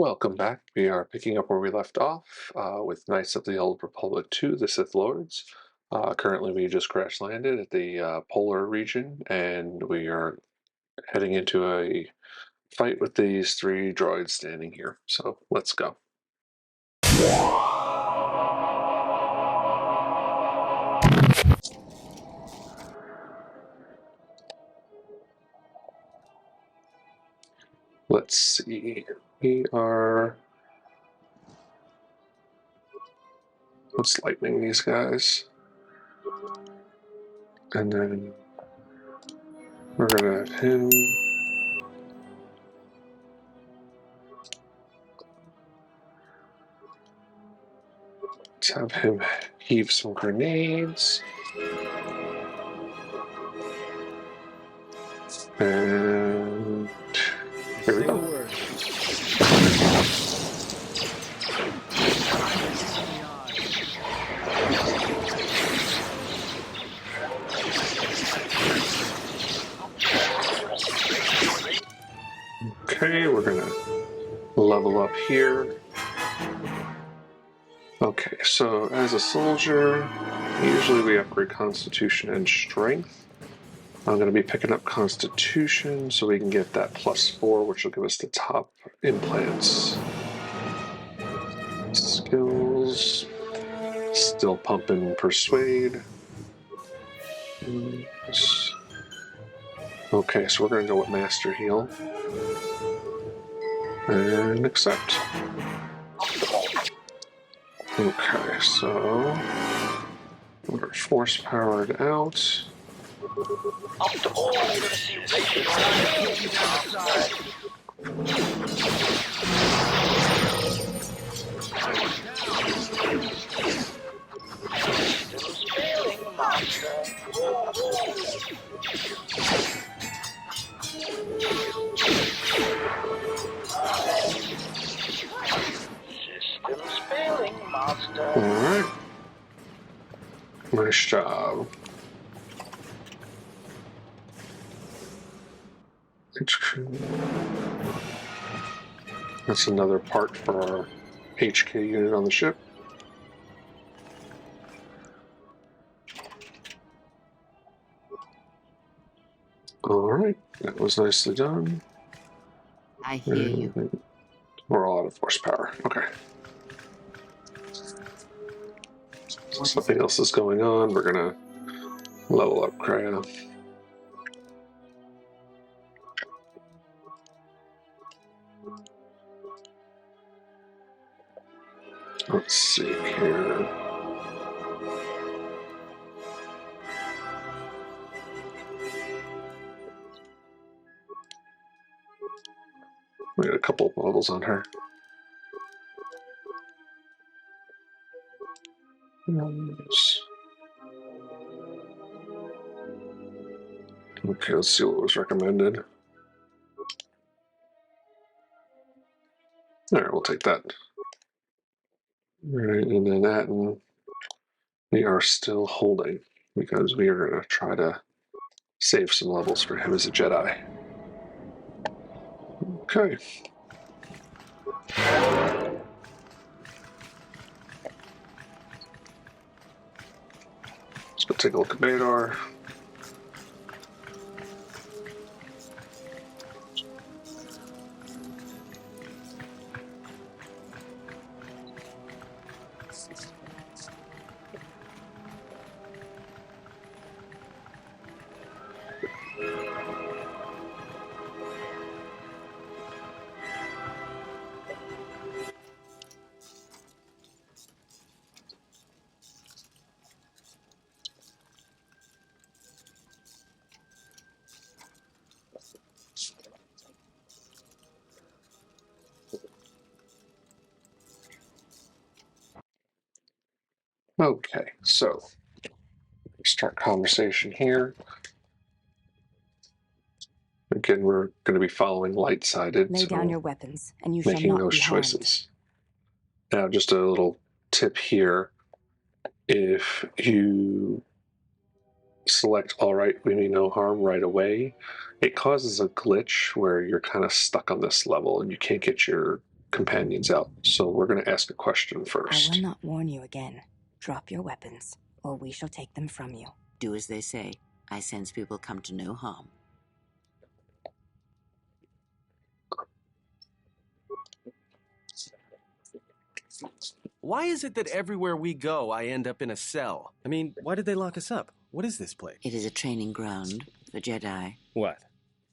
Welcome back. We are picking up where we left off with Knights of the Old Republic 2, the Sith Lords. Currently, we just crash landed at the polar region, and we are heading into a fight with these three droids standing here. So let's go. Let's see. We are... Let's lightning these guys. And then we're going to have him... Let's have him heave some grenades. And here we go. Okay, we're gonna level up here. Okay, so as a soldier, usually we upgrade Constitution and Strength. I'm going to be picking up Constitution so we can get that +4, which will give us the top implants. Skills. Still pumping Persuade. Okay, so we're going to go with Master Heal. And accept. Okay, so we're force powered out. Alright. Nice job. That's another part for our HK unit on the ship. Alright, that was nicely done. I hear you. We're all out of horsepower. Okay. Something else is going on. We're gonna level up Kreia. Let's see here. We got a couple of levels on her. Okay, let's see what was recommended. Alright, we'll take that. Alright, and then that, and we are still holding because we are going to try to save some levels for him as a Jedi. Okay. Let's go take a look at Badar. Okay, so start conversation here. Again, we're going to be following light-sided. Lay down your weapons, and you shall not be harmed. Making those choices. Now, just a little tip here. If you select all right, we mean no harm right away, it causes a glitch where you're kind of stuck on this level and you can't get your companions out, so we're going to ask a question first. I will not warn you again. Drop your weapons, or we shall take them from you. Do as they say. I sense we will come to no harm. Why is it that everywhere we go, I end up in a cell? I mean, why did they lock us up? What is this place? It is a training ground for Jedi. What?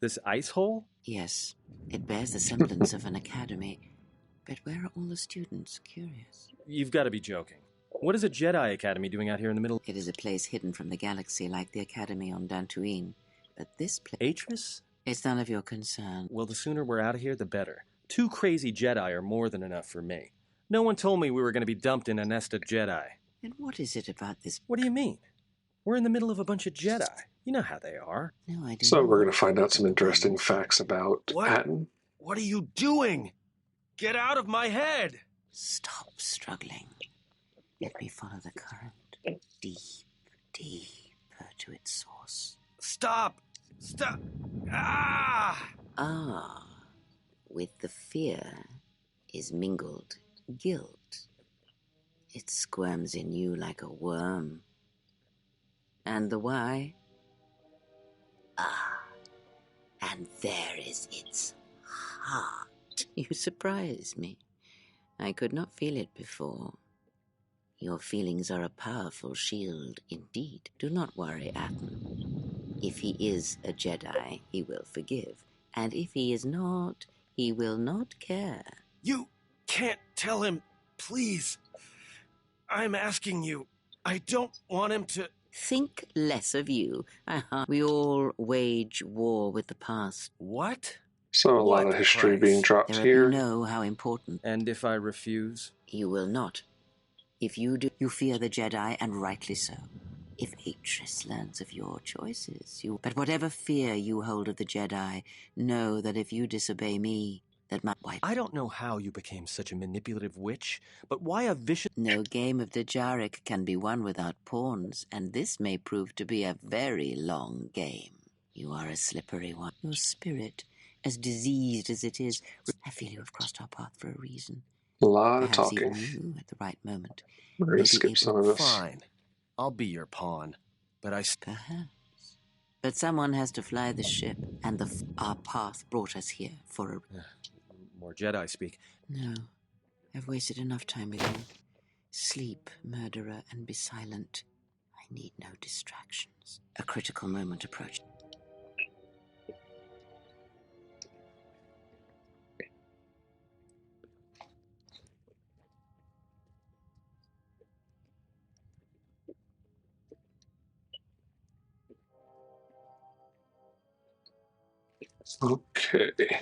This ice hole? Yes, it bears the semblance of an academy. But where are all the students? Curious. You've got to be joking. What is a Jedi Academy doing out here in the middle? It is a place hidden from the galaxy like the academy on Dantooine. But this place... Atris? It's none of your concern. Well, the sooner we're out of here, the better. 2 crazy Jedi are more than enough for me. No one told me we were going to be dumped in a nest of Jedi. And what is it about this... What do you mean? We're in the middle of a bunch of Jedi. You know how they are. No, I do So not. we're going to find out some interesting facts about Patton. What are you doing? Get out of my head! Stop struggling. Let me follow the current. Deep, deeper to its source. Stop! Stop! Ah! Ah, with the fear is mingled guilt. It squirms in you like a worm. And the why? Ah, and there is its heart. You surprise me. I could not feel it before. Your feelings are a powerful shield indeed. Do not worry, Atton. If he is a Jedi, he will forgive. And if he is not, he will not care. You can't tell him, please. I'm asking you. I don't want him to... Think less of you. We all wage war with the past. What? So a lot of history being dropped here. You know how important. And if I refuse? You will not. If you do, you fear the Jedi, and rightly so. If Atris learns of your choices, you... But whatever fear you hold of the Jedi, know that if you disobey me, that my wife... I don't know how you became such a manipulative witch, but why a vicious... No game of Djarik can be won without pawns, and this may prove to be a very long game. You are a slippery one. Your spirit, as diseased as it is... I feel you have crossed our path for a reason. A lot of Perhaps talking. even you, at the right moment. We're going to skip some of this. Fine. I'll be your pawn, but I... Perhaps. But someone has to fly the ship, and our path brought us here for a... More Jedi speak. No. I've wasted enough time with you. Sleep, murderer, and be silent. I need no distractions. A critical moment approached. Okay.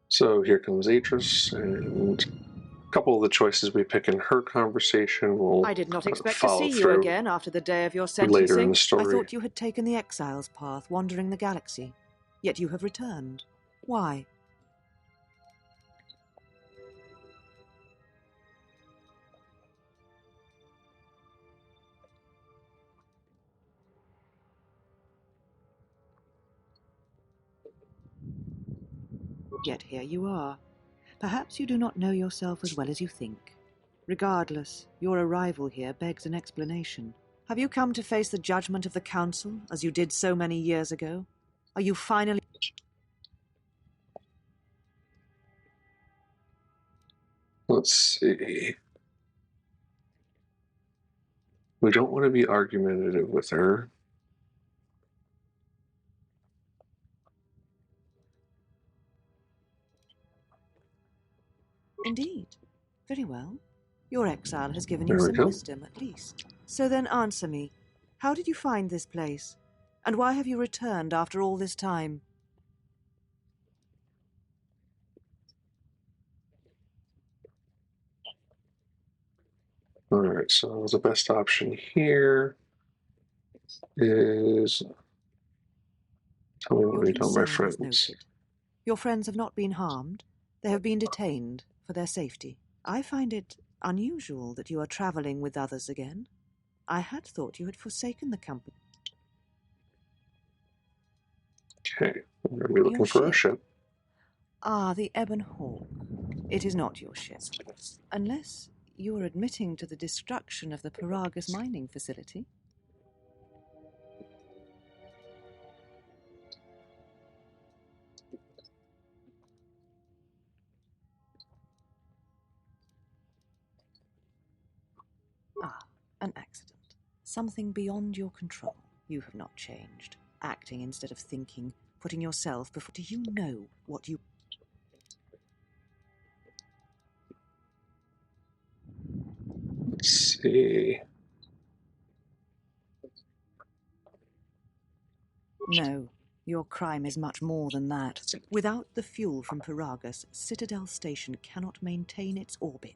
So here comes Atris, and a couple of the choices we pick in her conversation will I did not expect to follow see you through again after the day of your sentencing. later in the story. I thought you had taken the exile's path, wandering the galaxy. Yet you have returned. Why? Yet here you are. Perhaps you do not know yourself as well as you think. Regardless, your arrival here begs an explanation. Have you come to face the judgment of the Council, as you did so many years ago? Are you finally... Let's see. We don't want to be argumentative with her. Indeed. Very well. Your exile has given you some wisdom, at least. So then answer me. How did you find this place? And why have you returned after all this time? Alright, so the best option here is... Tell me what we done, my friends. Your friends have not been harmed. They have been detained for their safety. I find it unusual that you are traveling with others again. I had thought you had forsaken the company. Okay, we're going to be looking for a ship. Ah, the Ebon Hawk. It is not your ship. Unless you are admitting to the destruction of the Paragus mining facility. Ah, an accident. Something beyond your control. You have not changed. Acting instead of thinking, putting yourself before. Do you know what you... Let's see. No, your crime is much more than that. Without the fuel from Paragus, Citadel Station cannot maintain its orbit.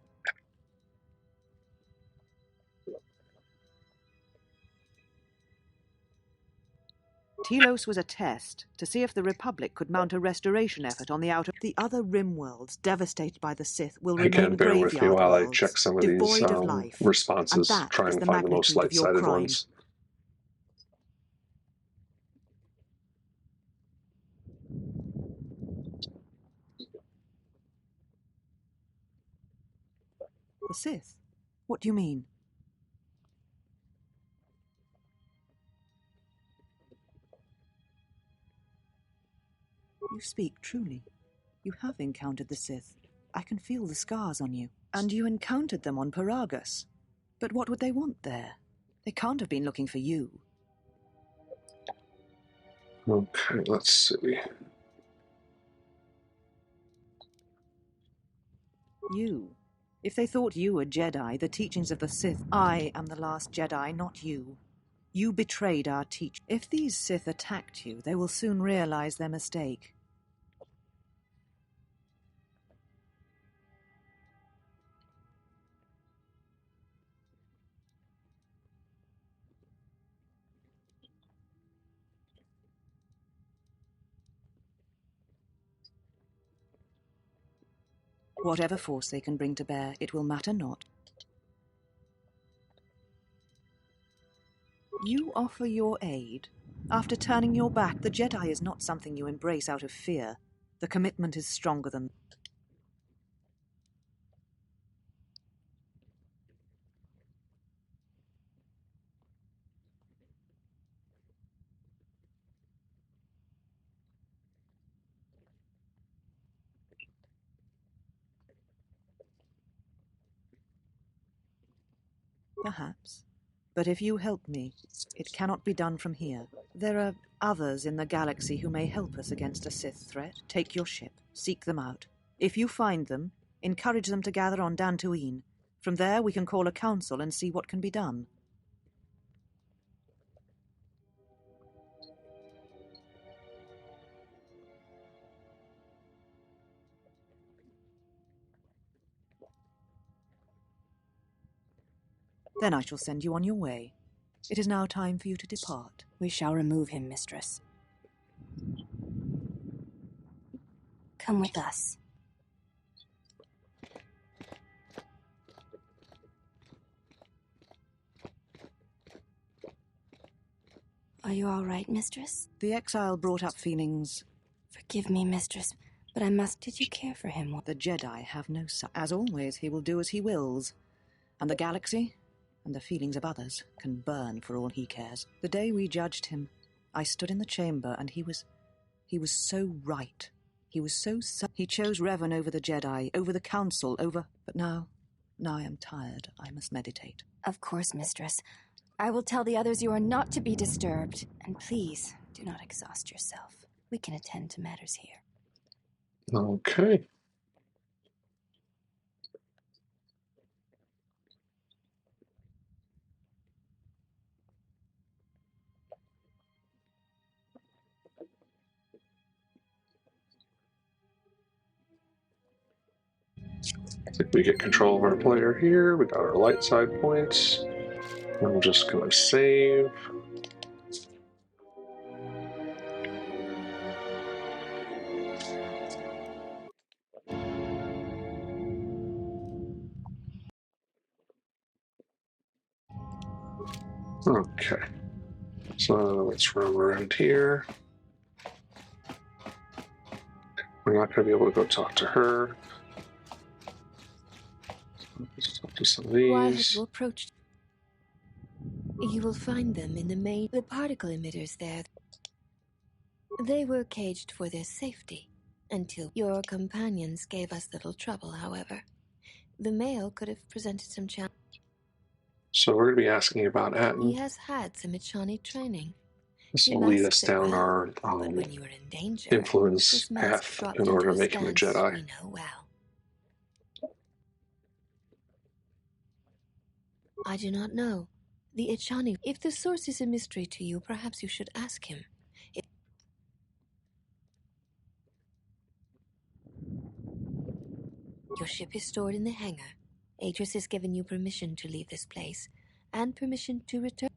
Telos was a test to see if the Republic could mount a restoration effort on the outer... The other rim worlds devastated by the Sith will Again, remain bear with me graveyard while I worlds, check some of these devoid of life. And responses, that try is and the find the most magnitude of your light-sided crime. ones. The Sith? What do you mean? You speak truly. You have encountered the Sith. I can feel the scars on you. And you encountered them on Paragus. But what would they want there? They can't have been looking for you. Okay, let's see. You. If they thought you were Jedi, the teachings of the Sith, I am the last Jedi, not you. You betrayed our teach. If these Sith attacked you, they will soon realize their mistake. Whatever force they can bring to bear, it will matter not. You offer your aid. After turning your back, the Jedi is not something you embrace out of fear. The commitment is stronger than... Perhaps. But if you help me, it cannot be done from here. There are others in the galaxy who may help us against a Sith threat. Take your ship. Seek them out. If you find them, encourage them to gather on Dantooine. From there, we can call a council and see what can be done. Then I shall send you on your way. It is now time for you to depart. We shall remove him, mistress. Come with us. Are you all right, mistress? The exile brought up feelings... Forgive me, mistress, but I must... Did you care for him? The Jedi have no son. As always, he will do as he wills. And the galaxy, and the feelings of others, can burn for all he cares. The day we judged him, I stood in the chamber, and he was so right. He was so... He chose Revan over the Jedi, over the Council, over... But now I am tired. I must meditate. Of course, mistress. I will tell the others you are not to be disturbed. And please, do not exhaust yourself. We can attend to matters here. Okay. I think we get control of our player here. We got our light side points. I'm just going to save. Okay. So let's roam around here. We're not going to be able to go talk to her. Let's talk to some of Why have you these. approached? You will find them in the particle emitters there. They were caged for their safety until your companions gave us little trouble, however. The male could have presented some challenge. So we're going to be asking about He Atten. has had some Echani training. This He will lead us masks it down well, our but when you are in danger, influence his mask path in dropped order into to a make him a stance Jedi. we know well. I do not know. The Echani. If the source is a mystery to you, perhaps you should ask him. Your ship is stored in the hangar. Atris has given you permission to leave this place, and permission to return.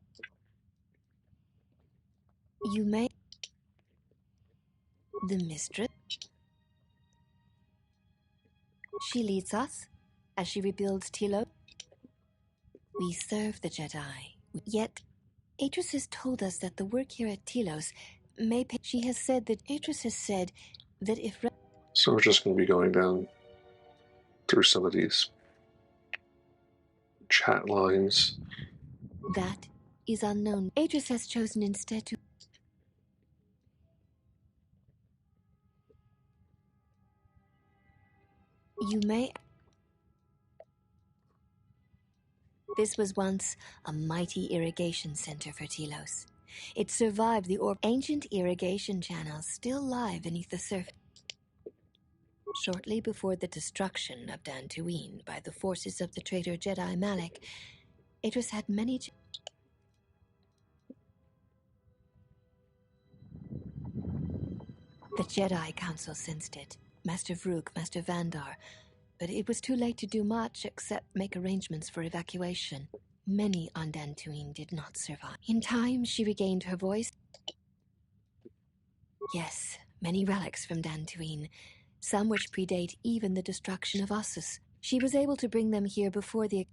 You may. The mistress. She leads us, as she rebuilds Tilo. We serve the Jedi. Yet, Atris has told us that the work here at Telos may pay. She has said that Atris has said that if. So we're just going to be going down through some of these chat lines. That is unknown. Atris has chosen instead to. You may. This was once a mighty irrigation center for Telos. It survived the ancient irrigation channels still lie beneath the surface. Shortly before the destruction of Dantooine by the forces of the traitor Jedi Malak, Atris had many. The Jedi Council sensed it. Master Vrook, Master Vandar, but it was too late to do much except make arrangements for evacuation. Many on Dantooine did not survive. In time, she regained her voice. Yes, many relics from Dantooine, some which predate even the destruction of Ossus. She was able to bring them here before the...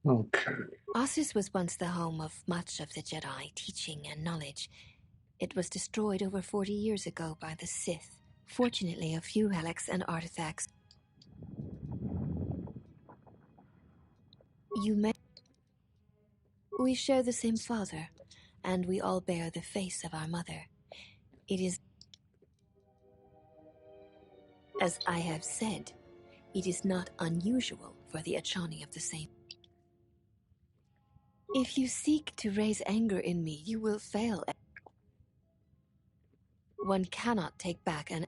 Okay. Ossus was once the home of much of the Jedi teaching and knowledge. It was destroyed over 40 years ago by the Sith. Fortunately, a few relics and artifacts. You may... We share the same father, and we all bear the face of our mother. It is... As I have said, it is not unusual for the Echani of the same. If you seek to raise anger in me, you will fail. One cannot take back an...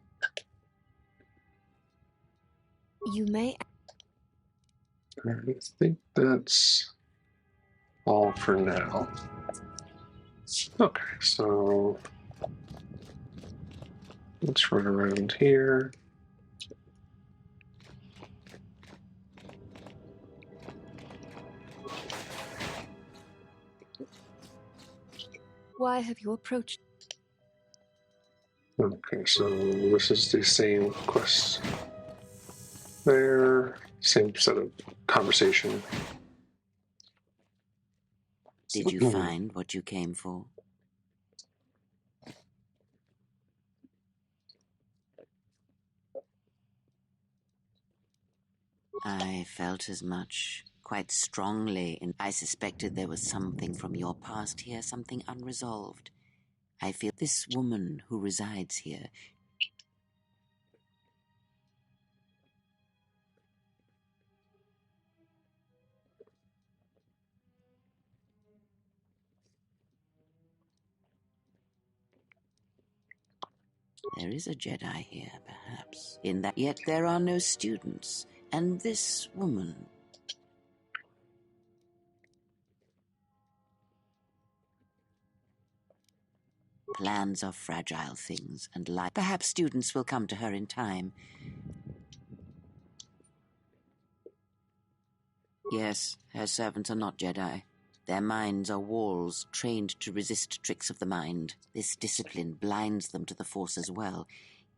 You may... I think that's all for now. Okay, so let's run around here. Why have you approached? Okay, so this is the same quest there, same set of conversation. Did you find what you came for? I felt as much, quite strongly, and I suspected there was something from your past here, something unresolved. I feel this woman who resides here. There is a Jedi here, perhaps. In that, yet there are no students. And this woman... Plans are fragile things, and perhaps students will come to her in time. Yes, her servants are not Jedi. Their minds are walls, trained to resist tricks of the mind. This discipline blinds them to the Force as well,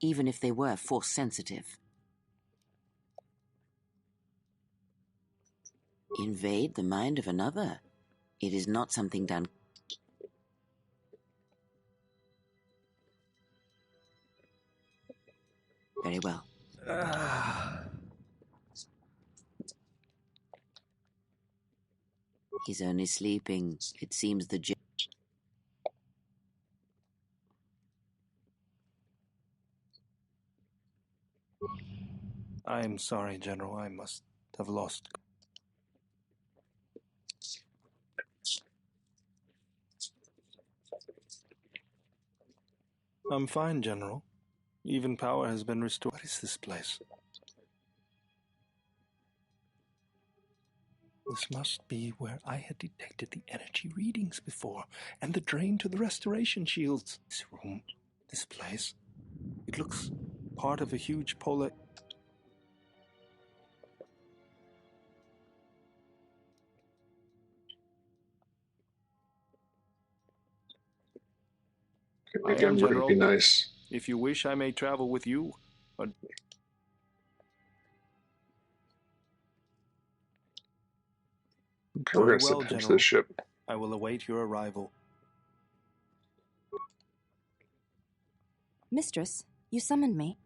even if they were Force-sensitive. Invade the mind of another. It is not something done. Very well. He's only sleeping. It seems the I'm sorry, General. I must have lost. I'm fine, General. Even power has been restored. What is this place? This must be where I had detected the energy readings before, and the drain to the restoration shields. This room, this place, it looks part of a huge polar... I am, Again, we're going to be General. nice. If you wish, I may travel with you. But Okay, we're very going to send well, him to the General. ship. I will await your arrival. Mistress, you summoned me.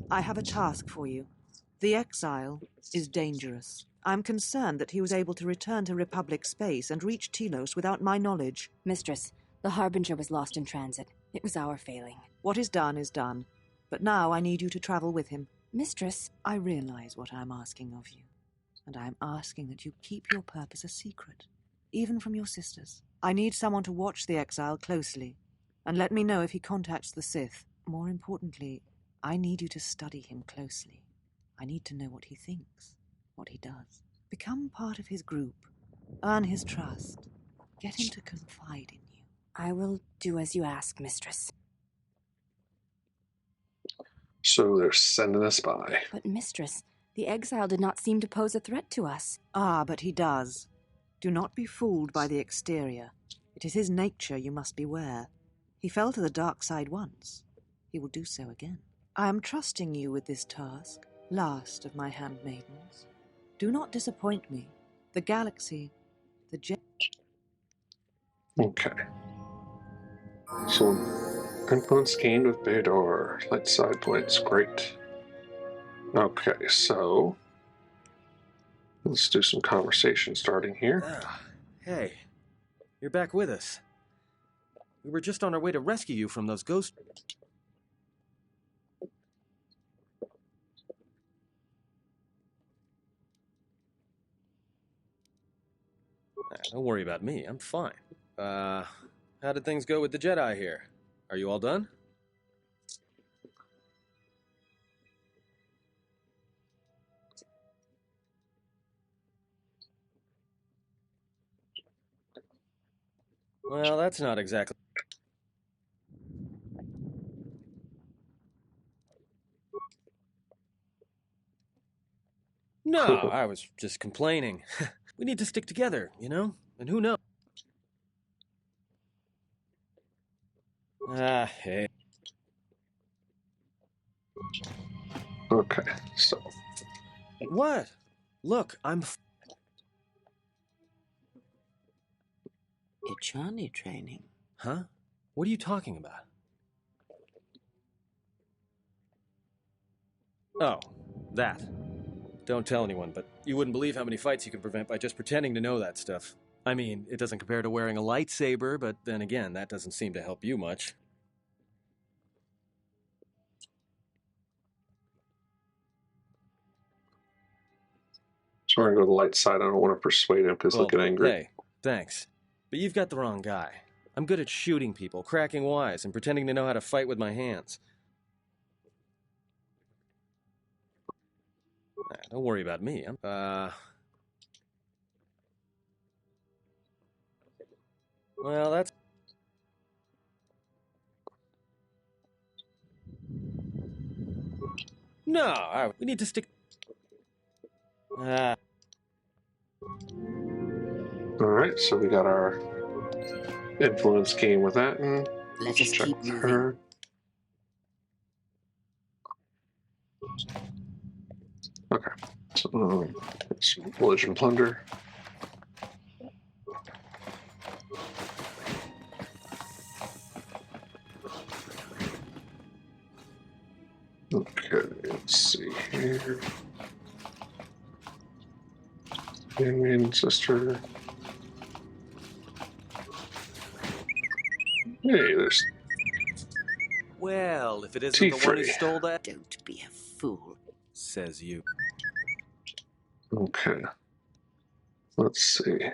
I have a task for you. The exile is dangerous. I'm concerned that he was able to return to Republic space and reach Telos without my knowledge. Mistress, the Harbinger was lost in transit. It was our failing. What is done. But now I need you to travel with him. Mistress, I realize what I'm asking of you, and I'm asking that you keep your purpose a secret, even from your sisters. I need someone to watch the exile closely, and let me know if he contacts the Sith. More importantly, I need you to study him closely. I need to know what he thinks, what he does. Become part of his group. Earn his trust. Get him to confide in you. I will do as you ask, Mistress. So they're sending a spy. But, Mistress, the exile did not seem to pose a threat to us. Ah, but he does. Do not be fooled by the exterior. It is his nature you must beware. He fell to the dark side once. He will do so again. I am trusting you with this task, last of my handmaidens. Do not disappoint me. The galaxy, the Okay. So, influence gained with Beidor. Light side points. Great. Okay, so let's do some conversation starting here. Ah, hey, you're back with us. We were just on our way to rescue you from those ghosts. Don't worry about me, I'm fine. How did things go with the Jedi here? Are you all done? Well, that's not exactly... No, I was just complaining. We need to stick together, you know? And who knows? Ah, hey. Okay, so What? Look, I'm... Ichani training. Huh? What are you talking about? Oh, that. Don't tell anyone, but you wouldn't believe how many fights you can prevent by just pretending to know that stuff. I mean, it doesn't compare to wearing a lightsaber, but then again, that doesn't seem to help you much. we're going to go to the light side. I don't want to persuade him because he'll get angry. Hey, thanks. But you've got the wrong guy. I'm good at shooting people, cracking wise, and pretending to know how to fight with my hands. Don't worry about me. Well, that's... No, we need to stick... Alright, so we got our influence game with that, and Let us check keep with moving. her. Okay, so it's religion plunder. Okay, let's see here. Handmaiden sister. Hey, there's Well, if it isn't the one who T3. stole that, Don't be a fool. says you. Okay. Let's see.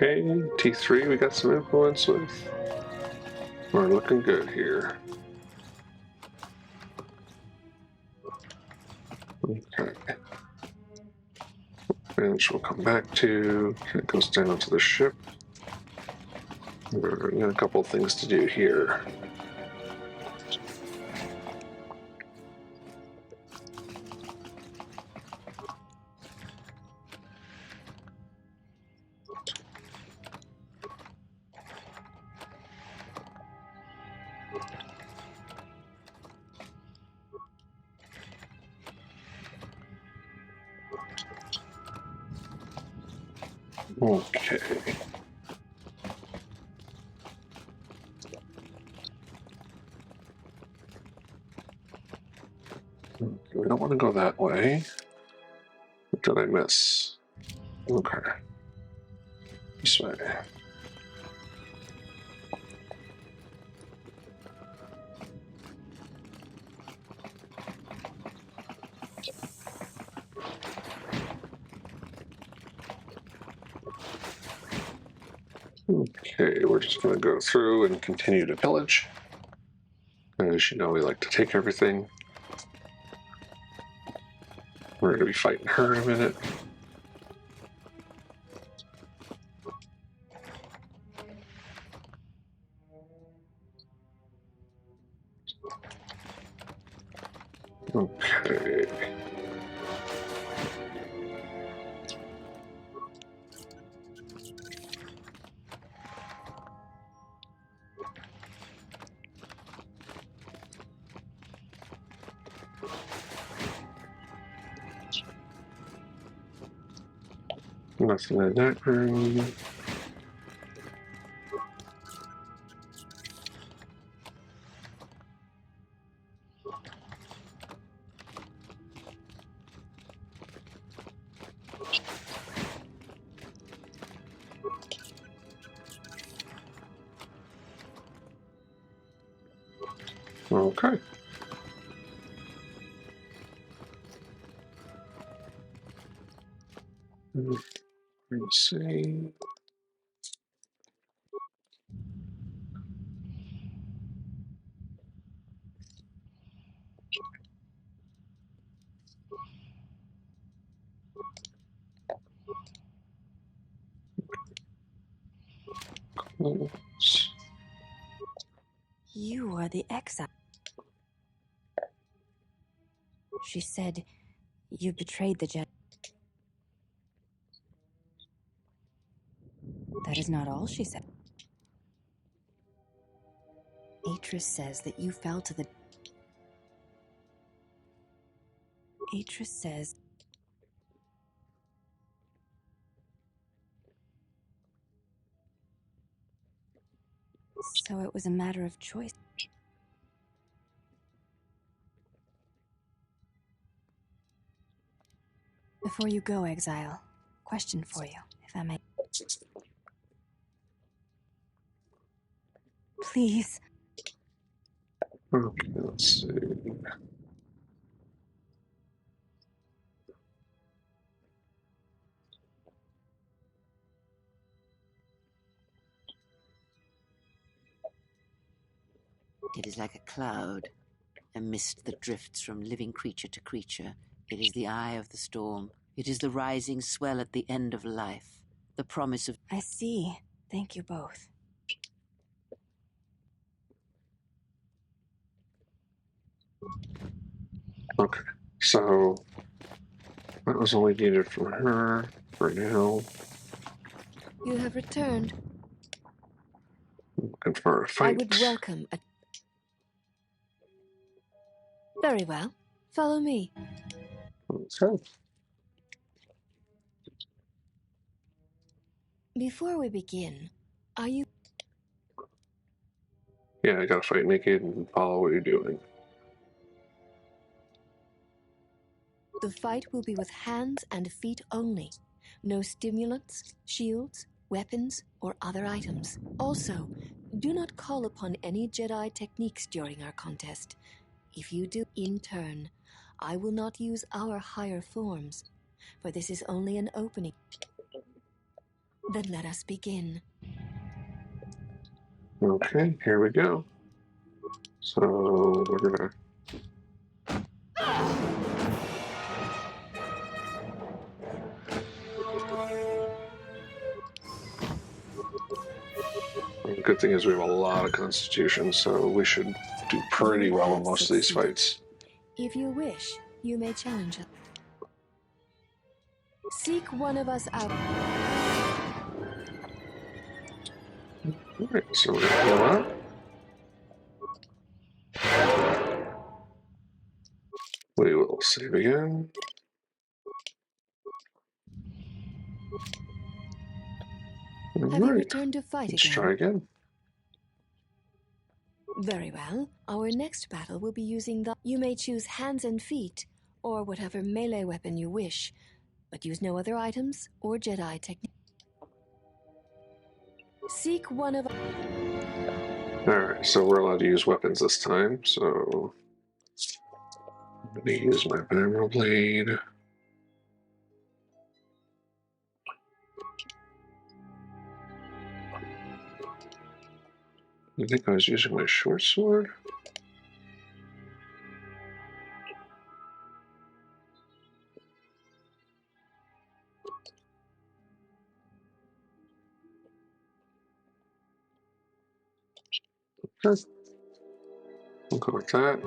Okay, T3 we got some influence with. We're looking good here. Okay. Which we'll come back to. It goes down to the ship. We got a couple things to do here. Okay. We don't want to go that way. What did I miss? Okay. This way. Okay, we're just going to go through and continue to pillage. As you know, we like to take everything. We're going to be fighting her in a minute. Okay. Nothing in that room. Okay. Let's see. You are the exile. She said you betrayed the Jedi. That is not all she said. Atris says that you fell to the... Atris says... So it was a matter of choice. Before you go, Exile, question for you, if I may. Please. Okay, let's see. It is like a cloud, a mist that drifts from living creature to creature. It is the eye of the storm. It is the rising swell at the end of life, the promise of... I see. Thank you both. Okay, so that was all we needed from her for now. You have returned. Looking for a fight. I would welcome a... Very well. Follow me. Okay. Before we begin, are you... Yeah, I gotta fight naked and follow what you're doing. The fight will be with hands and feet only. No stimulants, shields, weapons, or other items. Also, do not call upon any Jedi techniques during our contest. If you do, in turn, I will not use our higher forms, for this is only an opening. Then let us begin. Okay, here we go. So we're gonna... The good thing is we have a lot of constitution, so we should do pretty well in most of these fights. If you wish, you may challenge us. Seek one of us out. Alright, so we're gonna heal up. We will save again. Have you returned to fight Let's again? try again. Very well. Our next battle will be using the... You may choose hands and feet, or whatever melee weapon you wish, but use no other items or Jedi technique. Seek one of... Alright, so we're allowed to use weapons this time, so... I'm gonna use my Emerald Blade. I think I was using my short sword. Okay. We'll go with that.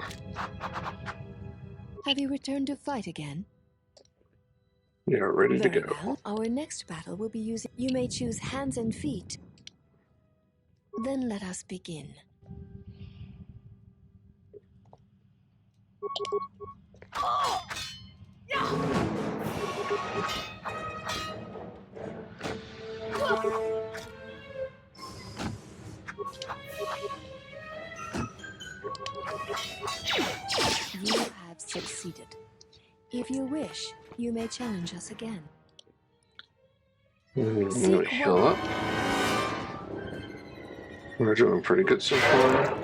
Have you returned to fight again? Yeah, ready to Very go. well. Our next battle will be using... You may choose hands and feet. Then let us begin. You have succeeded. If you wish, you may challenge us again. I'm gonna heal up. We're doing pretty good so far.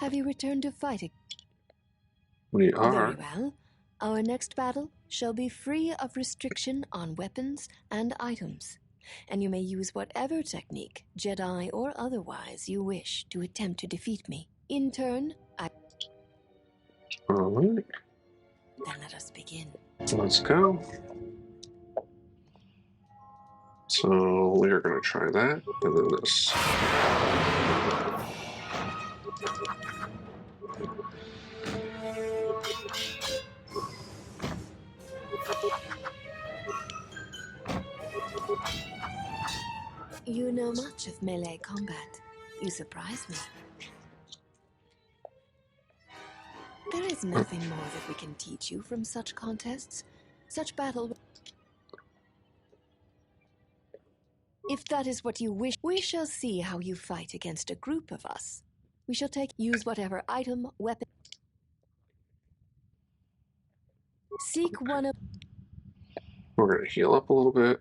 Have you returned to fight again? We are. Very well. Our next battle shall be free of restriction on weapons and items, and you may use whatever technique, Jedi or otherwise, you wish to attempt to defeat me. In turn, I... Alright, Then let us begin. let's go. So we are going to try that, and then this. You know much of melee combat. You surprise me. There is nothing more that we can teach you from such contests. Such battle... If that is what you wish, we shall see how you fight against a group of us. We shall use whatever item, weapon... Seek one of... We're going to heal up a little bit.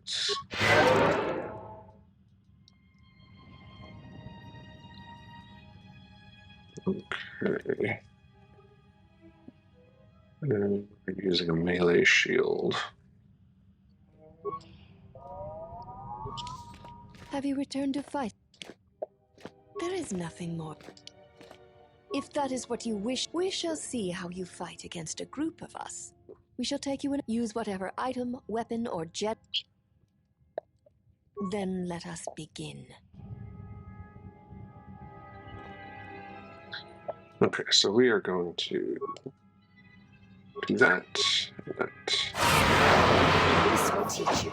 Okay. And we're using a melee shield. Have you returned to fight? There is nothing more. If that is what you wish, we shall see how you fight against a group of us. We shall take you and use whatever item, weapon, or jet. Then let us begin. Okay, so we are going to do that. And that. This will teach you.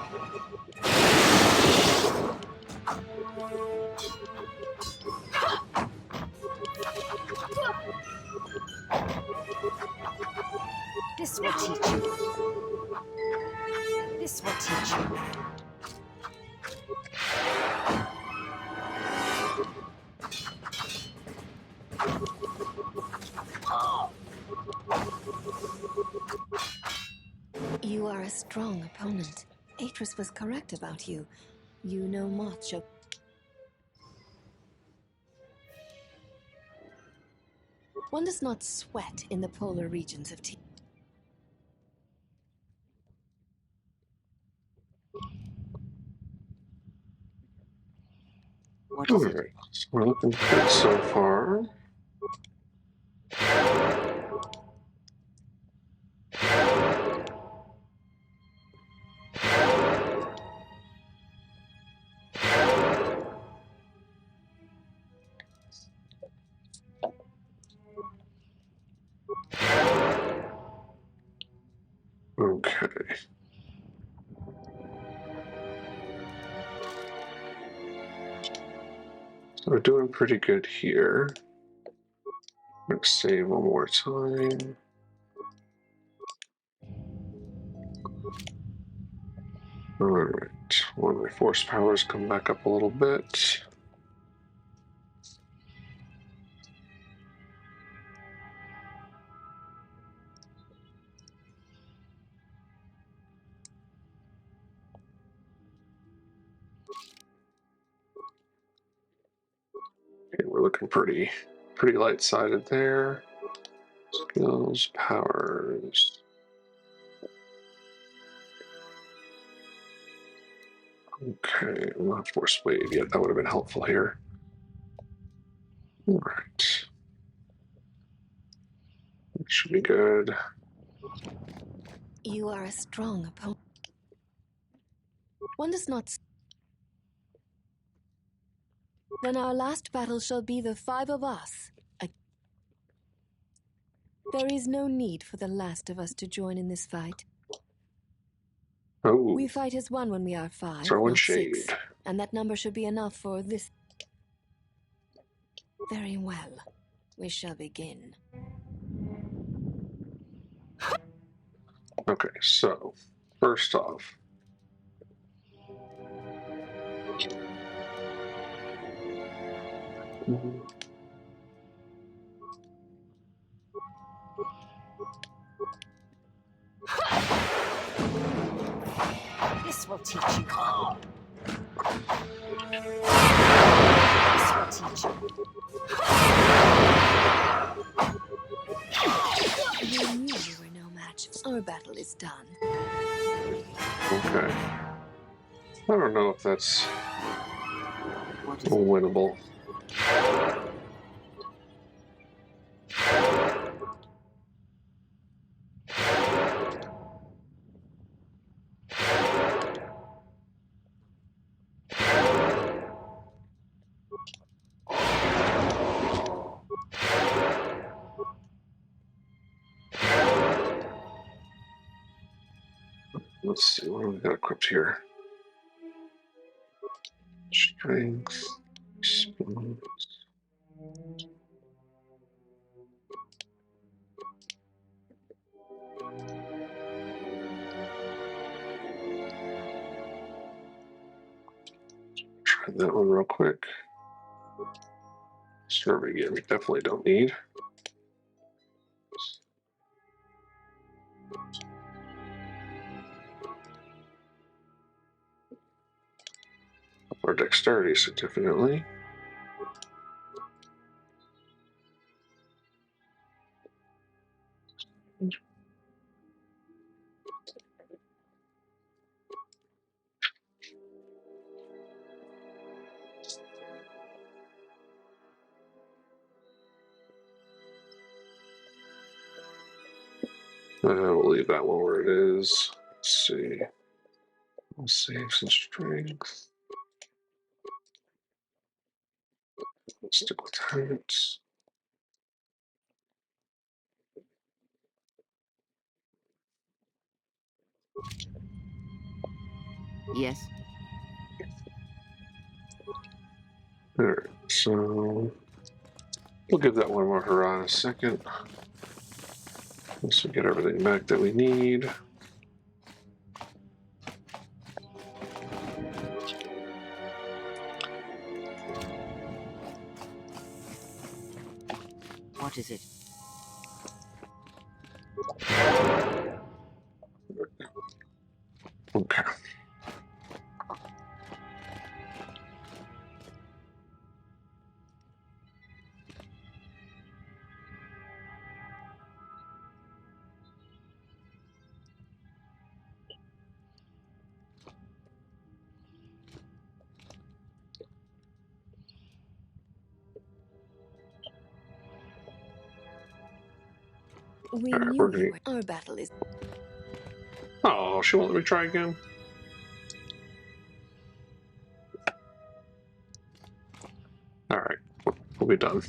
This will teach you. This will teach you. You are a strong opponent. Atris was correct about you. You know much of... One does not sweat in the polar regions of What is it? Alright, so we're looking good so far. Okay. So we're doing pretty good here. Let's save one more time. Alright, one of my force powers come back up a little bit. Okay, we're looking pretty light-sided there. Skills, powers. Okay, I'm not force wave yet. That would have been helpful here. Alright. That should be good. You are a strong opponent. One does not... Then our last battle shall be the 5 of us. There is no need for the last of us to join in this fight. Oh, We fight as one when we are 5, throwing not 6. shade. And that number should be enough for this. Very well. We shall begin. Okay, so first off, This will teach you. This will teach you. You knew you were no match. Our battle is done. okay. I don't know if that's What is it? winnable. Let's see, what do we got equipped here? Strength, response. Try that one real quick. Serve again, we definitely don't need. Up our dexterity significantly. We'll leave that one where it is. Let's see. We'll save some strength. Let's stick with that. Yes? Alright, so we'll give that one more hurrah in a second. Once we get everything back that we need. What is it? Okay. We Alright, knew we're you gonna. were. Our battle is. Oh, she won't let me try again. Alright, we'll be done.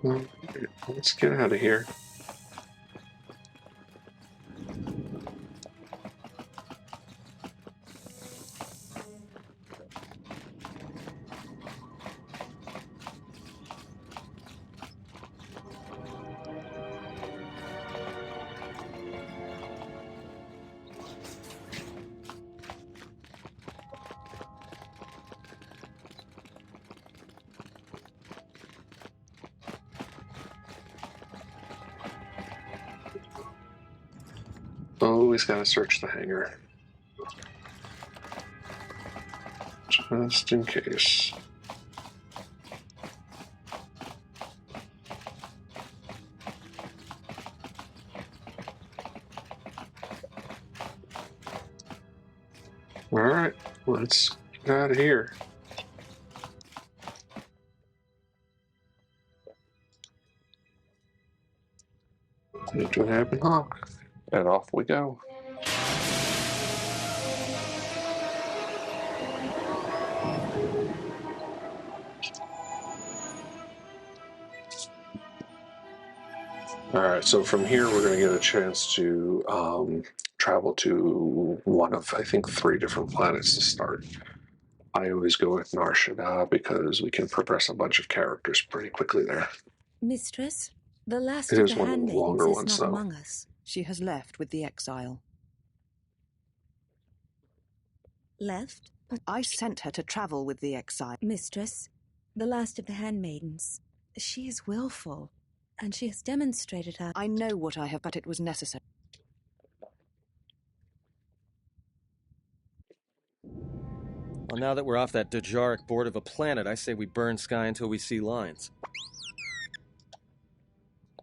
Well, let's get out of here. Always gotta search the hangar. Just in case. Alright, let's get out of here. Into an Ebon Hawk. And off we go. Alright, so from here we're going to get a chance to travel to one of, I think, 3 different planets to start. I always go with Nar Shaddaa because we can progress a bunch of characters pretty quickly there. Mistress, the last It of is the one of the handmaidens longer is ones, not though. among us. She has left with the exile. Left? But I sent her to travel with the exile. Mistress, the last of the handmaidens. She is willful, and she has demonstrated her. I know what I have, but it was necessary. Well, now that we're off that Dejaric board of a planet, I say we burn sky until we see lines.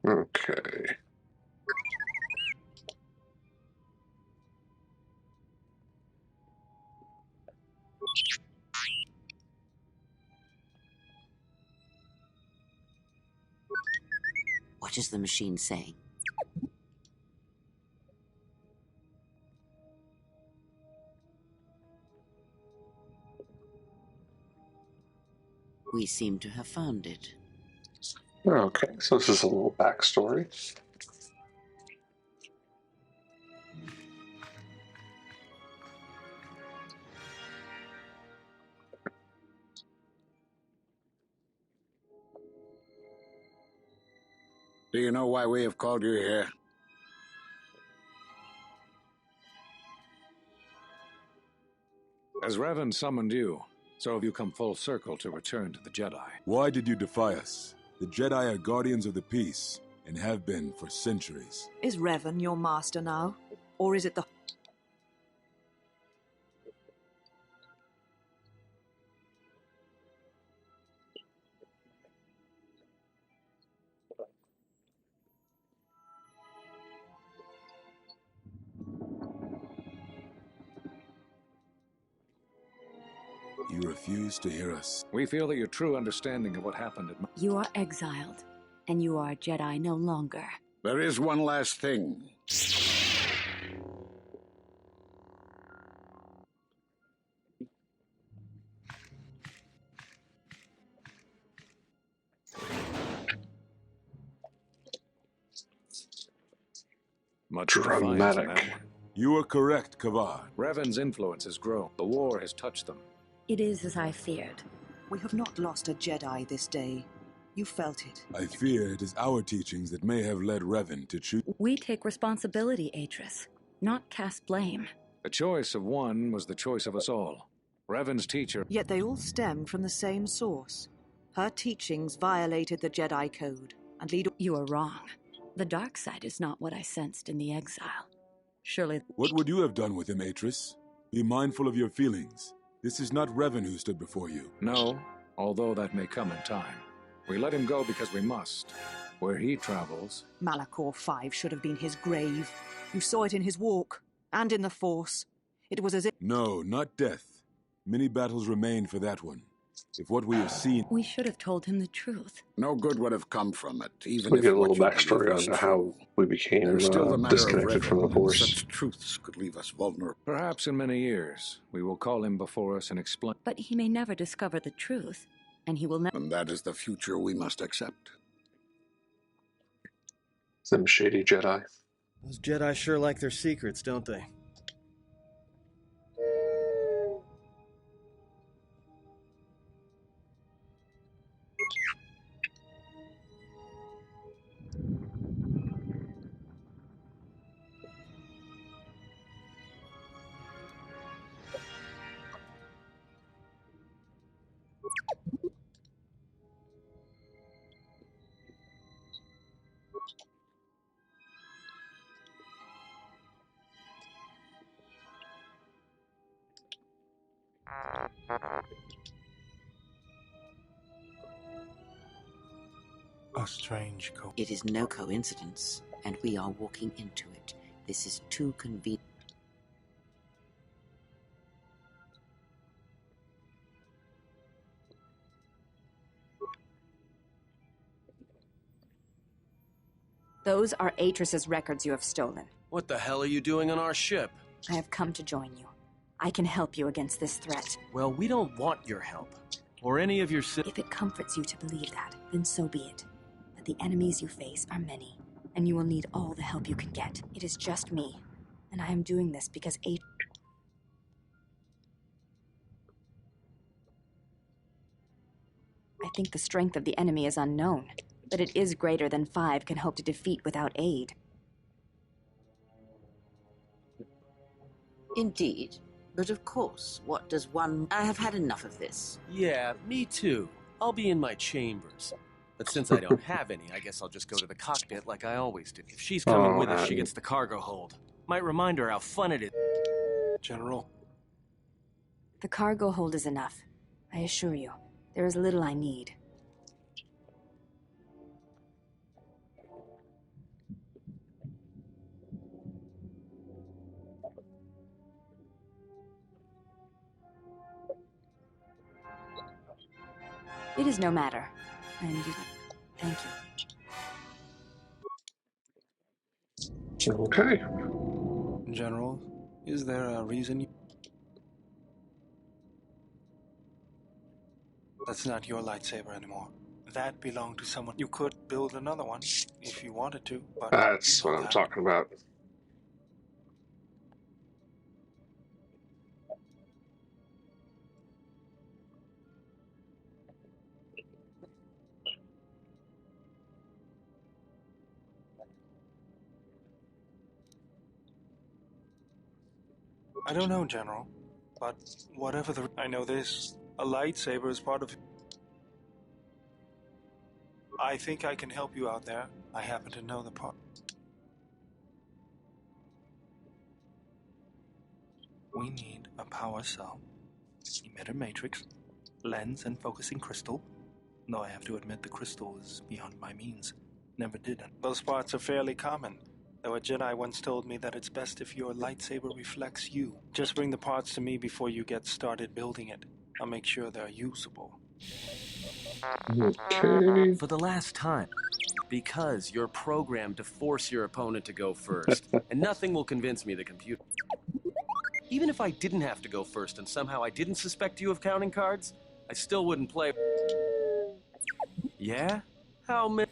Okay. What is the machine saying? We seem to have found it. Okay, so this is a little backstory. Do you know why we have called you here? As Revan summoned you, so have you come full circle to return to the Jedi. Why did you defy us? The Jedi are guardians of the peace, and have been for centuries. Is Revan your master now? Or is it the... You refuse to hear us. We feel that your true understanding of what happened at... You are exiled. And you are a Jedi no longer. There is one last thing. Much defiance in that Dramatic. one. You are correct, Kavar. Revan's influence has grown. The war has touched them. It is as I feared. We have not lost a Jedi this day. You felt it. I fear it is our teachings that may have led Revan to choose. We take responsibility, Atris, not cast blame. The choice of one was the choice of us all. Revan's teacher. Yet they all stemmed from the same source. Her teachings violated the Jedi Code and lead... You are wrong. The dark side is not what I sensed in the exile. Surely... What would you have done with him, Atris? Be mindful of your feelings. This is not Revan who stood before you. No, although that may come in time. We let him go because we must. Where he travels... Malachor 5 should have been his grave. You saw it in his walk, and in the Force. It was as if... No, not death. Many battles remain for that one. If what we have seen... We should have told him the truth. No good would have come from it, even We if get a what little you backstory believe was on how true. we became There's still the matter of disconnected from the Revan, and Force. such truths could leave us vulnerable. Perhaps in many years, we will call him before us and explain. But he may never discover the truth, and he will never... And that is the future we must accept. Them shady Jedi. Those Jedi sure like their secrets, don't they? A strange It is no coincidence, and we are walking into it. This is too convenient. Those are Atris's records you have stolen. What the hell are you doing on our ship? I have come to join you. I can help you against this threat. Well, we don't want your help. Or any of your If it comforts you to believe that, then so be it. But the enemies you face are many, and you will need all the help you can get. It is just me, and I am doing this because I think the strength of the enemy is unknown, but it is greater than 5 can hope to defeat without aid. Indeed. But of course, what does one... I have had enough of this. Yeah, me too. I'll be in my chambers. But since I don't have any, I guess I'll just go to the cockpit like I always do. If she's coming with us, she gets the cargo hold. Might remind her how fun it is. General. The cargo hold is enough. I assure you, there is little I need. It is no matter. And thank you. Okay. General, is there a reason you... That's not your lightsaber anymore. That belonged to someone. You could build another one if you wanted to, but... That's you know what I'm that. talking about. I don't know, General, but whatever the... I know this. A lightsaber is part of... I think I can help you out there. I happen to know the part. We need a power cell, emitter matrix, lens and focusing crystal. Though I have to admit the crystal is beyond my means. Never did. Those parts are fairly common. Though a Jedi once told me that it's best if your lightsaber reflects you. Just bring the parts to me before you get started building it. I'll make sure they're usable. Okay. For the last time. Because you're programmed to force your opponent to go first, and nothing will convince me the computer. Even if I didn't have to go first and somehow I didn't suspect you of counting cards, I still wouldn't play. Yeah? How many?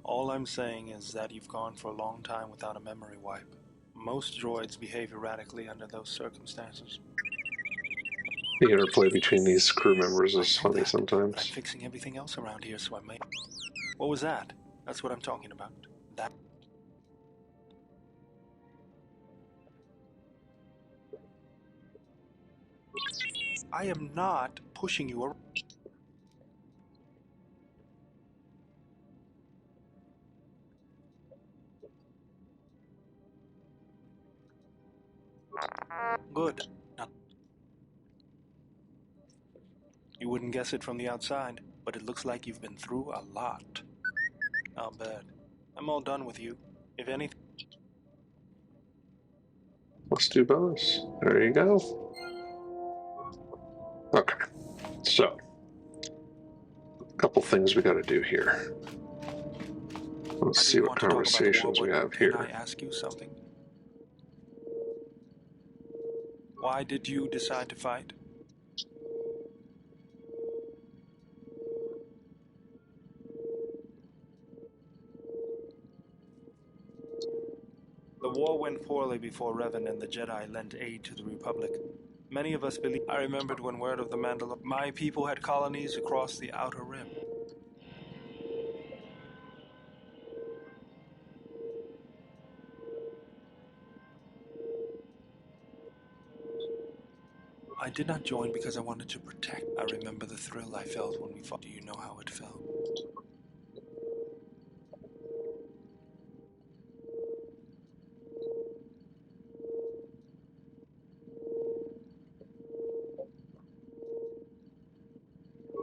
All I'm saying is that you've gone for a long time without a memory wipe. Most droids behave erratically under those circumstances. The interplay between these crew members is funny I'm sometimes. fixing everything else around here, so I may... What was that? That's what I'm talking about. That... I am not pushing you around. Good. You wouldn't guess it from the outside, but it looks like you've been through a lot. I'll bet. I'm all done with you. If anything... Let's do bonus. There you go. Okay. So, a couple things we got to do here. Let's see what conversations we have here. Can I ask you something? Why did you decide to fight? The war went poorly before Revan and the Jedi lent aid to the Republic. Many of us believe... I remembered when word of the Mandalorian... My people had colonies across the Outer Rim. I did not join because I wanted to protect. I remember the thrill I felt when we fought. Do you know how it felt?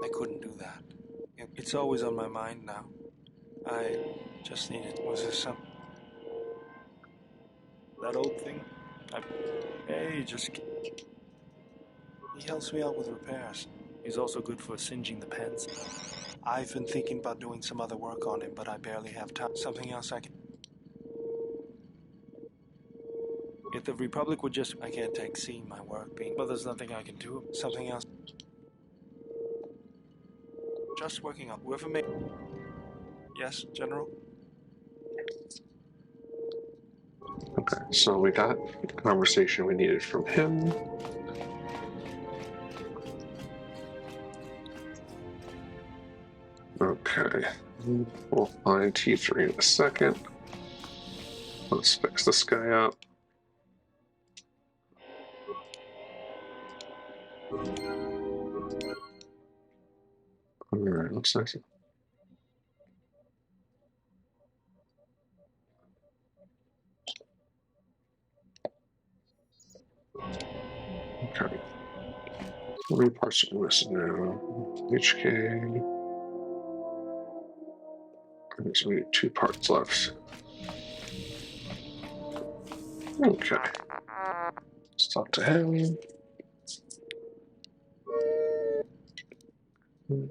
I couldn't do that. It's always on my mind now. I just needed... Was there some... That old thing? Hey, just... He helps me out with repairs. He's also good for singeing the pants. I've been thinking about doing some other work on him, but I barely have time. Something else I can... If the Republic would just... I can't take seeing my work being... But there's nothing I can do. Something else... Just working on... Whoever made... Yes, General? Okay, so we got the conversation we needed from him. Okay, we'll find T3 in a second. Let's fix this guy up. Alright, looks nice. Okay. How many parts are missing now? HK. Okay, so we need 2 parts left. Okay. Let's talk to him. Hmm.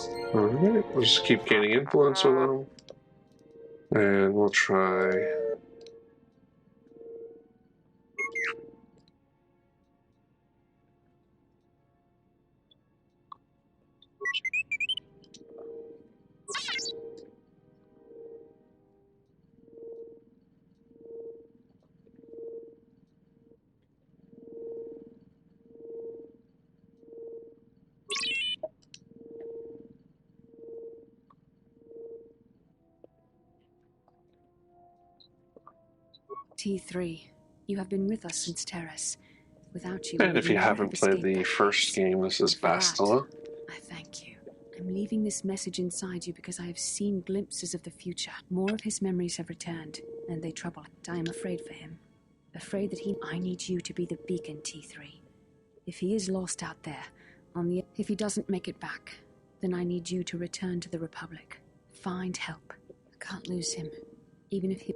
Alright, we'll just keep gaining influence with them. And we'll try... T3, you have been with us since Terrace. Without you, we And would if you never have haven't played escaped the that first place. game, this is For that, Bastila. I thank you. I'm leaving this message inside you because I have seen glimpses of the future. More of his memories have returned, and they trouble him. I am afraid for him. Afraid that I need you to be the beacon, T3. If he is lost out there, if he doesn't make it back, then I need you to return to the Republic. Find help. I can't lose him, even if he...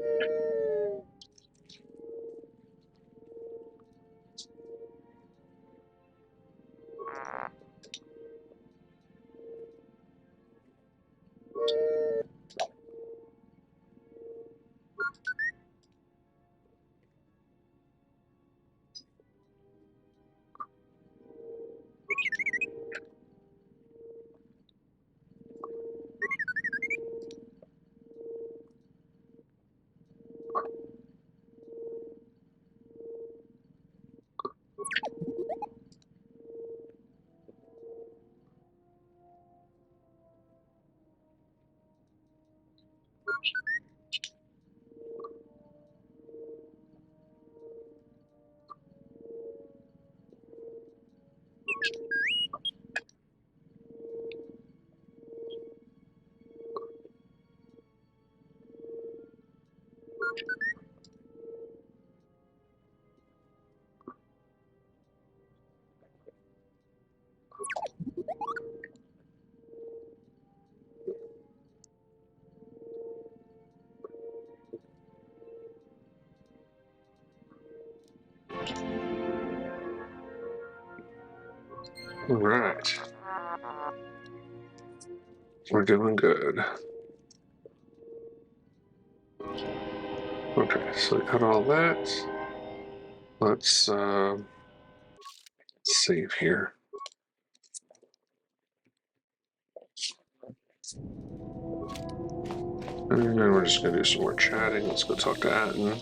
Alright. We're doing good. Okay, so we got all that. Let's save here. And then we're just going to do some more chatting. Let's go talk to Atten.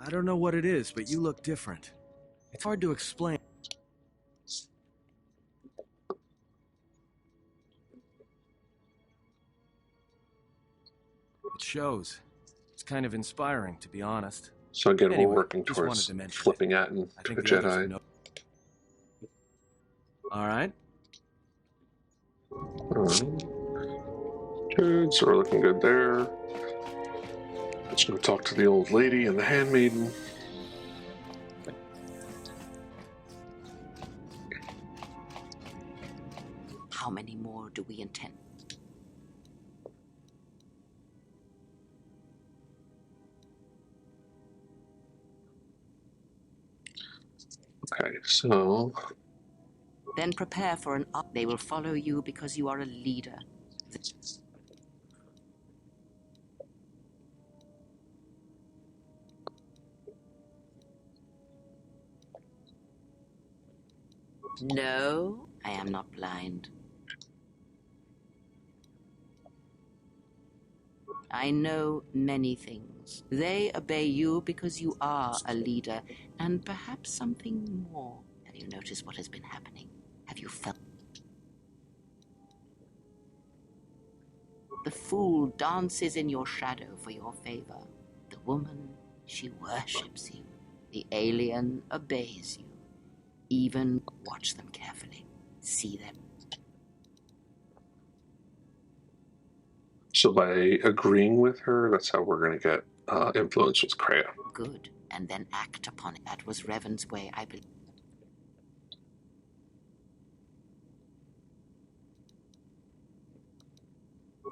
I don't know what it is, but you look different. It's hard to explain. It shows. It's kind of inspiring, to be honest. So again, Anyway, we're working just wanted towards to mention flipping Atten I to think a the others would Jedi. know. All right. Good, so we're looking good there. Let's go talk to the old lady and the handmaiden. How many more do we intend? Okay, so... Then prepare for an up. They will follow you because you are a leader. No, I am not blind. I know many things. They obey you because you are a leader, and perhaps something more. Have you noticed what has been happening? Have you felt? The fool dances in your shadow for your favor. The woman, she worships you. The alien obeys you. Even watch them carefully. See them. So by agreeing with her, that's how we're going to get influence with Kreia. Good. And then act upon it. That was Revan's way, I believe.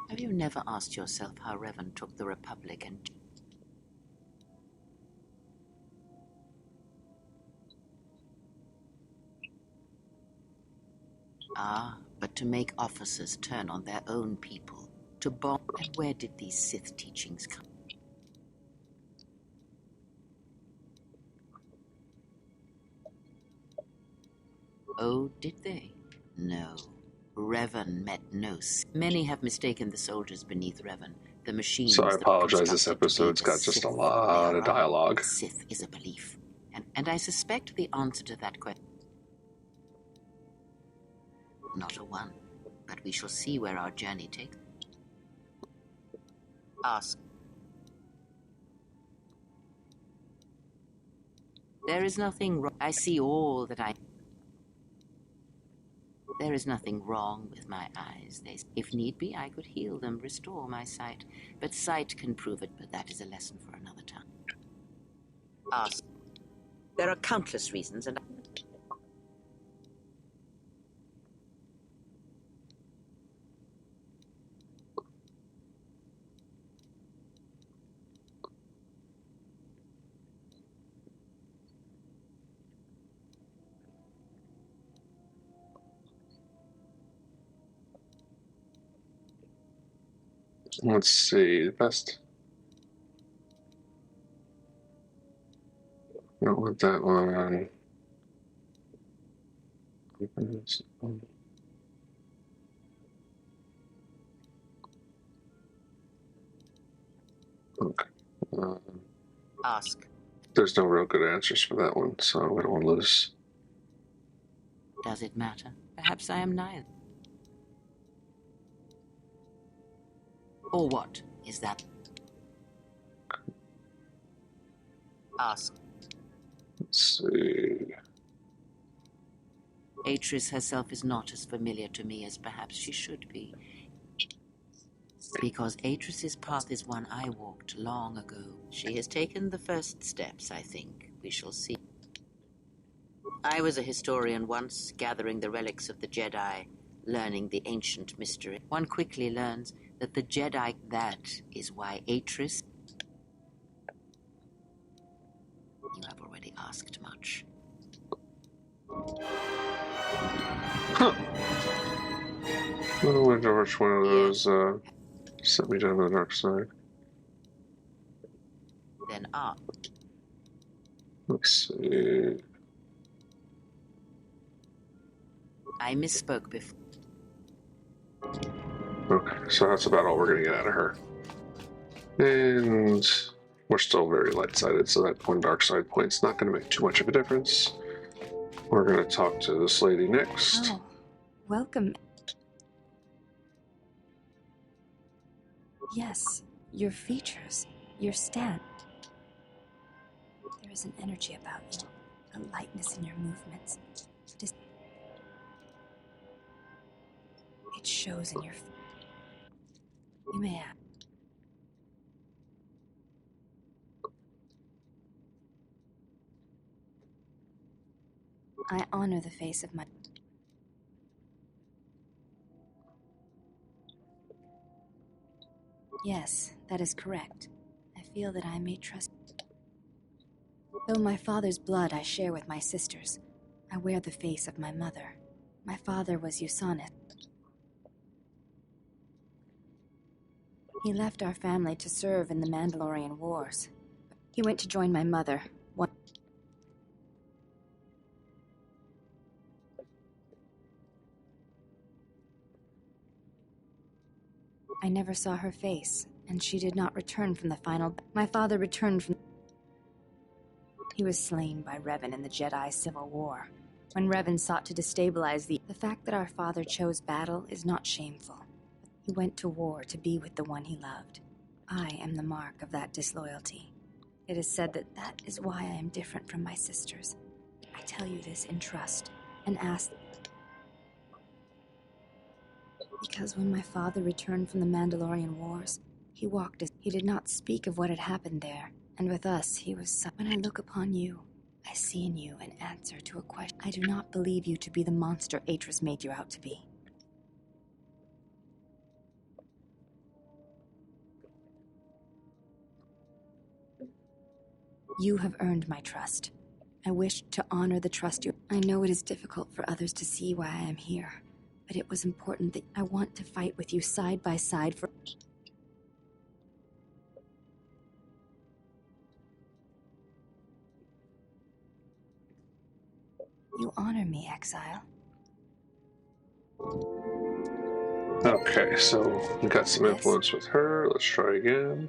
Have you never asked yourself how Revan took the Republic and... Ah, but to make officers turn on their own people, to bomb. And where did these Sith teachings come? Oh, did they? No. Revan met no. Many have mistaken the soldiers beneath Revan, the machines So I that were apologize, this constructed to be episode's the got just Sith. a They lot are of wrong. dialogue. Sith is a belief. And I suspect the answer to that question. Not a one. But we shall see where our journey takes. Ask. There is nothing wrong. I see all that I... There is nothing wrong with my eyes. If need be, I could heal them, restore my sight. But sight can prove it, but that is a lesson for another time. Ask. There are countless reasons, and... Let's see, best. Don't want that one. Okay. Ask. There's no real good answers for that one, so we don't want to lose. Does it matter? Perhaps I am neither. Or what is that? Ask. Let's see. Atris herself is not as familiar to me as perhaps she should be. Because Atris's path is one I walked long ago. She has taken the first steps, I think. We shall see. I was a historian once, gathering the relics of the Jedi, learning the ancient mystery. One quickly learns that the Jedi... That is why Atris... You have already asked much. Huh. I wonder which one of those sent me down to the dark side. Then Let's see. I misspoke before. Okay, so that's about all we're going to get out of her. And we're still very light-sided, so that one dark side point's not going to make too much of a difference. We're going to talk to this lady next. Oh, welcome. Yes, your features, your stand. There is an energy about you, a lightness in your movements. It shows in your... You may have. I honor the face of my... Yes, that is correct. I feel that I may trust... Though my father's blood I share with my sisters, I wear the face of my mother. My father was Usanith. He left our family to serve in the Mandalorian Wars. He went to join my mother. I never saw her face, and she did not return from the final... My father returned from... He was slain by Revan in the Jedi Civil War. When Revan sought to destabilize the... The fact that our father chose battle is not shameful. He went to war to be with the one he loved. I am the mark of that disloyalty. It is said that that is why I am different from my sisters. I tell you this in trust, and ask... Because when my father returned from the Mandalorian Wars, he walked as... He did not speak of what had happened there, and with us he was... When I look upon you, I see in you an answer to a question. I do not believe you to be the monster Atris made you out to be. You have earned my trust. I wish to honor the trust you... I know it is difficult for others to see why I am here, But it was important that I want to fight with you side by side for... You honor me, exile. Okay, so we got some Yes? influence with her. Let's try again.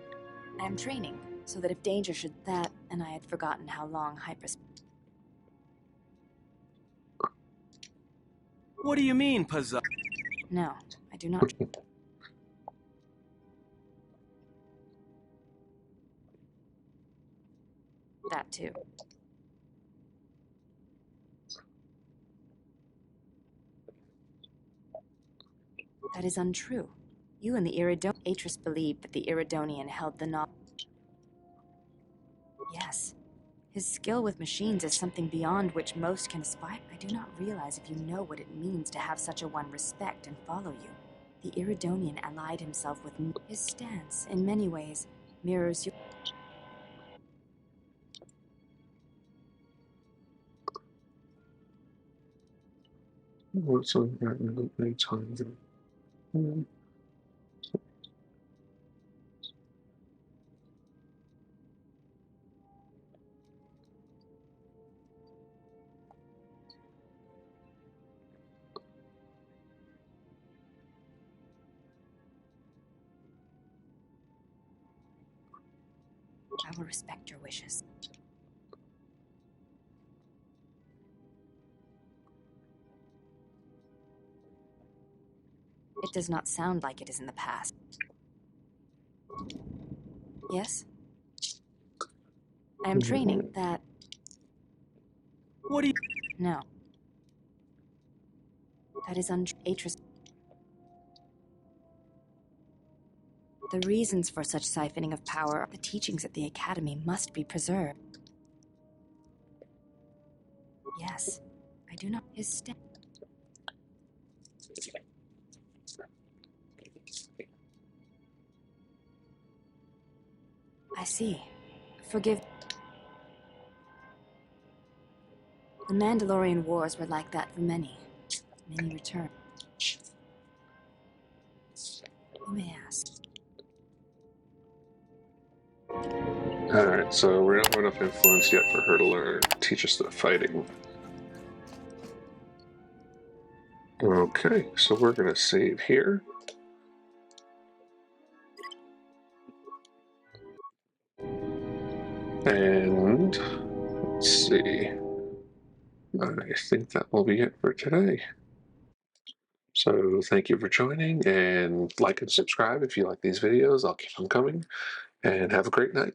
I am training, so that if danger should... That, and I had forgotten how long hypers... What do you mean, Pazza? No, I do not... That too. That is untrue. You and the Atris believed that the Iridonian held the knowledge. Yes. His skill with machines is something beyond which most can aspire. I do not realize if you know what it means to have such a one respect and follow you. The Iridonian allied himself with me. His stance, in many ways, mirrors your... What's on that time? I will respect your wishes. It does not sound like it is in the past. Yes? I am training that... What do you... No. That is Atris. The reasons for such siphoning of power, the teachings at the Academy must be preserved. Yes. I do not... His step... I see. Forgive... The Mandalorian Wars were like that for many. Many returned. You may ask. Alright, so we don't have enough influence yet for her to learn, teach us the fighting. Okay, so we're going to save here. And let's see. I think that will be it for today. So thank you for joining, and like and subscribe if you like these videos. I'll keep them coming, and have a great night.